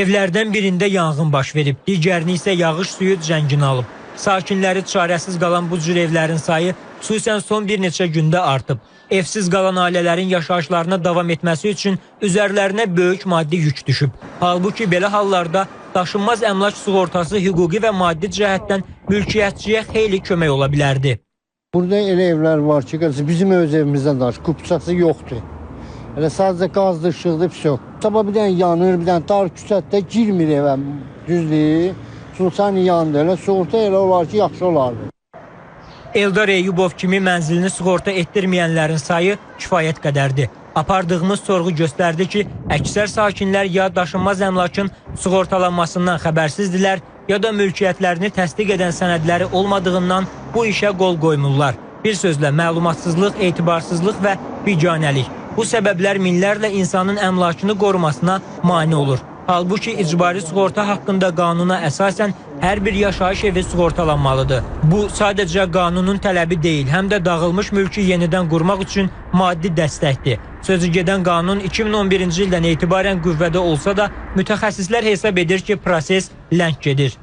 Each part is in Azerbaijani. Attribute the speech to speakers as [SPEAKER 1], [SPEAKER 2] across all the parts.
[SPEAKER 1] Evlərdən birində yanğın baş verib, digərini isə yağış suyu cəngin alıb. Sakinləri çarəsiz qalan bu cür evlərin sayı xüsusən son bir neçə gündə artıb. Evsiz qalan ailələrin yaşayışlarına davam etməsi üçün üzərlərinə böyük maddi yük düşüb. Halbuki belə hallarda daşınmaz əmlak sığortası hüquqi və maddi cəhətdən mülkiyyətçiyə xeyli kömək ola bilərdi.
[SPEAKER 2] Burada elə evlər var ki, bizim öz evimizdən daş, kupçası yoxdur. Elə sadəcə qazdır, işıqdır, pis yox. Sabah bir dənə yanır, bir dənə dar küçətdə girmir evə, düzdür. Sultan yandı, elə sığorta elə olar ki, yaxşı olardı.
[SPEAKER 1] Eldar Eyyubov kimi mənzilini sığorta etdirməyənlərin sayı kifayət qədərdir. Apardığımız sorğu göstərdi ki, əksər sakinlər ya daşınmaz əmlakın sığortalanmasından xəbərsizdilər, ya da mülkiyyətlərini təsdiq edən sənədləri olmadığından bu işə qol qoymurlar. Bir sözlə məlumatsızlıq, etibarsızlıq və biganəlik. Bu səbəblər minlərlə insanın əmlakını qorumasına mane olur. Halbuki icbari sığorta haqqında qanuna əsasən hər bir yaşayış evi sığortalanmalıdır. Bu sadəcə qanunun tələbi deyil, həm də dağılmış mülkü yenidən qurmaq üçün maddi dəstəkdir. Sözü gedən qanun 2011-ci ildən etibarən qüvvədə olsa da mütəxəssislər hesab edir ki, proses ləng gedir.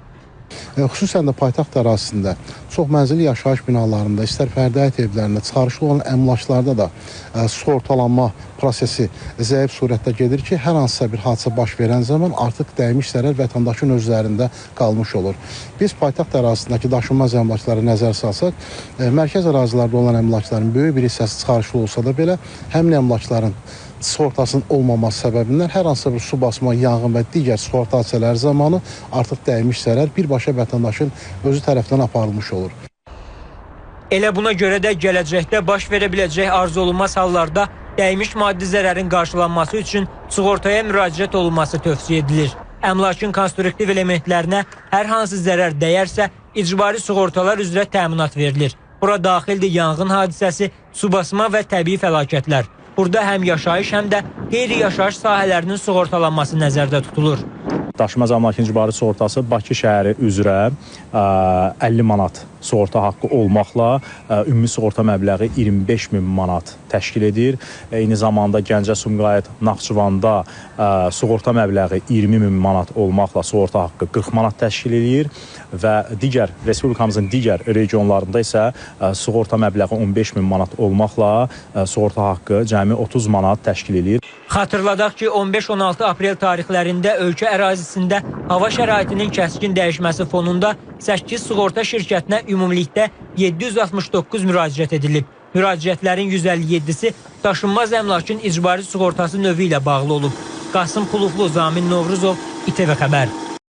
[SPEAKER 3] Xüsusən də paytaxt ərazisində çox mənzilli yaşayış binalarında, istər fərdi həyət evlərində, çıxarışlı olan əmlaklarda da sığortalanma prosesi zəif surətdə gedir ki, hər hansısa bir hadisə baş verən zaman artıq dəymiş zərər vətəndaşın özlərində qalmış olur. Biz paytaxt ərazisindəki daşınmaz əmlakları nəzər salsaq, mərkəz ərazilərdə olan əmlakların böyük bir hissəsi çıxarışlı olsa da belə, həmin əmlakların sığortasının olmaması səbəbindən hər hansısa bir su basma, yanğın və digər sığorta hadisələri zamanı artıq dəymiş zərər birbaşa vətəndaşın özü tərəfindən aparılmış olur.
[SPEAKER 1] Elə buna görə də gələcəkdə baş verə biləcək arzu olunmaz hallarda dəymiş maddi zərərin qarşılanması üçün sığortaya müraciət olunması tövsiyə edilir. Əmlakın konstruktiv elementlərinə hər hansı zərər dəyərsə, icbari sığortalar üzrə təminat verilir. Bura daxildir yanğın hadisəsi, su basma və təbii fəlakətlər. Burada həm yaşayış, həm də qeyri-yaşayış sahələrinin sığortalanması nəzərdə tutulur.
[SPEAKER 4] Daşınmaz əmlakın icbari sığortası Bakı şəhəri üzrə 50 manat sığorta haqqı olmaqla ümumi sığorta məbləği 25 min manat təşkil edir. Eyni zamanda Gəncə, Sumqayıt, Naxçıvanda sığorta məbləği 20 min manat olmaqla sığorta haqqı 40 manat təşkil edir və Respublikamızın digər regionlarında isə sığorta məbləği 15 min manat olmaqla sığorta haqqı cəmi 30 manat təşkil edir.
[SPEAKER 1] Xatırladaq ki, 15-16 aprel tarixlərində ölkə ərazisində hava şəraitinin kəskin dəyişməsi fonunda 8 sığorta şirkətinə ümumilikdə 769 müraciət edilib. Müraciətlərin 157-si daşınmaz əmlakın icbari sığortası növü ilə bağlı olub. Qasım Xuluflu, Zamin Novruzov, İTV Xəbər.